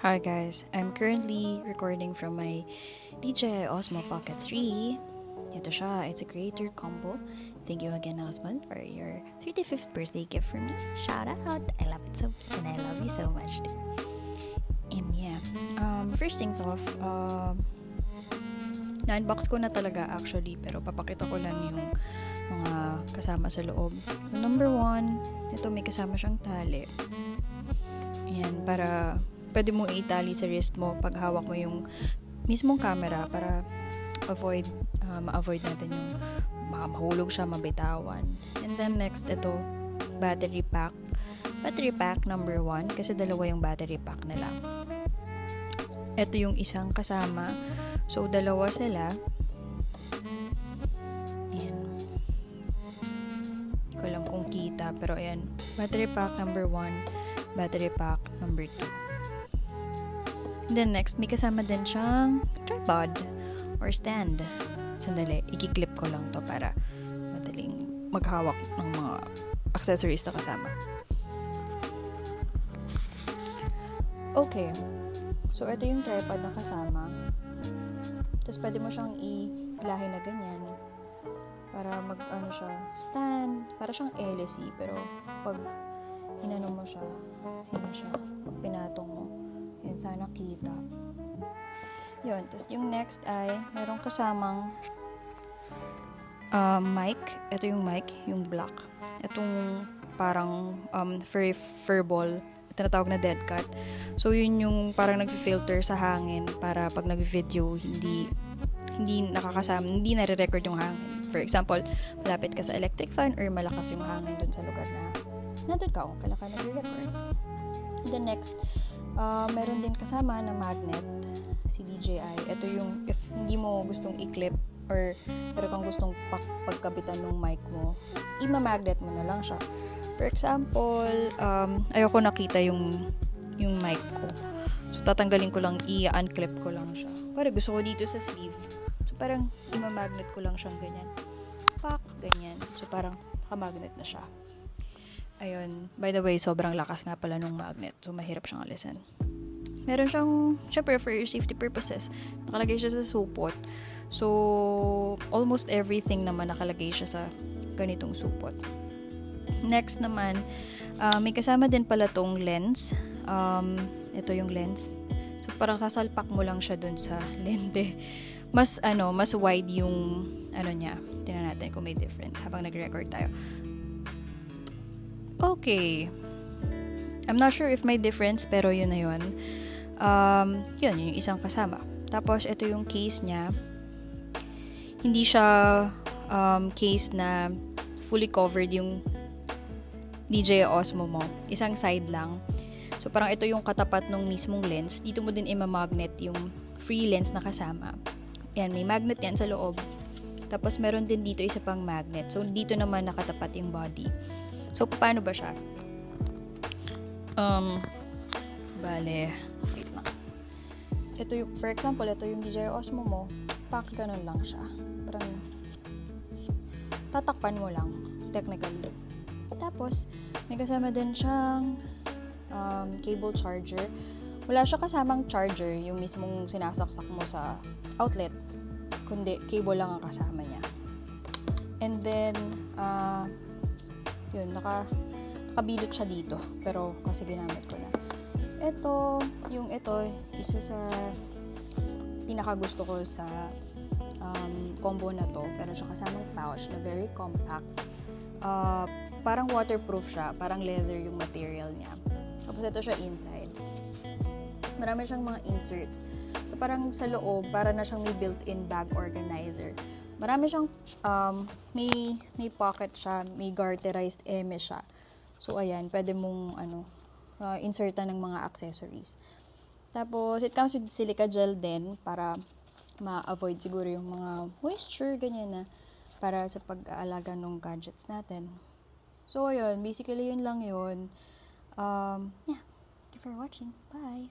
Hi guys, I'm currently recording from my DJI Osmo Pocket 3. Ito siya, it's a creator combo. Thank you again, Osman, for your 35th birthday gift for me. Shout out! I love it so much and I love you so much too. And yeah, first things off, na-unbox ko na talaga actually, pero papakita ko lang yung mga kasama sa loob. Number one, ito may kasama siyang tali. Ayan, para pwede mo itali sa wrist mo pag hawak mo yung mismong camera para ma-avoid natin yung mahulog siya, mabitawan. And then next, ito, battery pack. Battery pack number 1 kasi dalawa yung battery pack nila. Ito yung isang kasama. So, dalawa sila. Ayan. Hindi ko alam kung kita, pero ayan. Battery pack number 1, battery pack number 2. Then next, may kasama din siyang tripod or stand. Sandali, i-clip ko lang to para madaling maghawak ng mga accessories na kasama. Okay. So, ito yung tripod na kasama. Tapos, pwede mo siyang ilahi na ganyan para siya, stand. Para siyang LSE, pero pag inano mo siya, yun siya, pag pinatong mo, yun, sana kita. Yun, tapos yung next ay, merong kasamang mic. Ito yung mic, yung black. Itong parang fur ball, tinatawag na dead cat. So, yun yung parang nag-filter sa hangin para pag nag-video, hindi nakakasama, hindi nare-record yung hangin. For example, malapit ka sa electric fan or malakas yung hangin dun sa lugar na nandun ka kung kailan ka nag-record. The next, meron din kasama na magnet si DJI. Ito yung if hindi mo gustong i-clip or pero kung gustong pagkabitan ng mic mo, ima-magnet mo na lang siya. For example, ayoko nakita yung mic ko. So, tatanggalin ko lang, i-unclip ko lang siya. Para gusto ko dito sa sleeve. So, parang ima-magnet ko lang siyang ganyan. Ganyan. So, parang nakamagnet na siya. Ayun. By the way, sobrang lakas nga pala nung magnet. So, mahirap siyang alisin. Meron siyang, syempre, for safety purposes, nakalagay siya sa supot. So, almost everything naman nakalagay siya sa ganitong supot. Next naman, may kasama din pala tong lens. Ito yung lens. So, parang kasalpak mo lang siya dun sa lente. Mas wide yung, niya. Tingnan natin kung may difference habang nag-record tayo. Okay. I'm not sure if may difference, pero yun na yun. Yun yung isang kasama. Tapos, ito yung case niya. Hindi siya case na fully covered yung DJI Osmo mo. Isang side lang. So, parang ito yung katapat ng mismong lens. Dito mo din ima-magnet yung free lens na kasama. Yan, may magnet yan sa loob. Tapos, meron din dito isa pang magnet. So, dito naman nakatapat yung body. So, paano ba siya? Wait lang. Ito yung, for example, ito yung DJI Osmo mo, pack ganun lang siya. Parang, tatakpan mo lang, technically. Tapos, may kasama din siyang cable charger. Wala siya kasamang charger, yung mismong sinasaksak mo sa outlet, kundi cable lang ang kasama niya. And then, yun, nakabilot siya dito. Pero, kasi ginamit ko na. Ito, isa sa pinakagusto ko sa combo na to. Meron siya kasamang pouch na very compact. Parang waterproof siya. Parang leather yung material niya. Tapos, ito siya inside. Marami siyang mga inserts. So, parang sa loob, para na siyang may built-in bag organizer. Marami siyang, may pocket siya, may garterized eme siya. So, ayan, pwede mong, insertan ng mga accessories. Tapos, it comes with silica gel din para ma-avoid siguro yung mga moisture, ganyan na, para sa pag-aalaga ng gadgets natin. So, ayun, basically yun lang yun. Yeah, thank you for watching. Bye!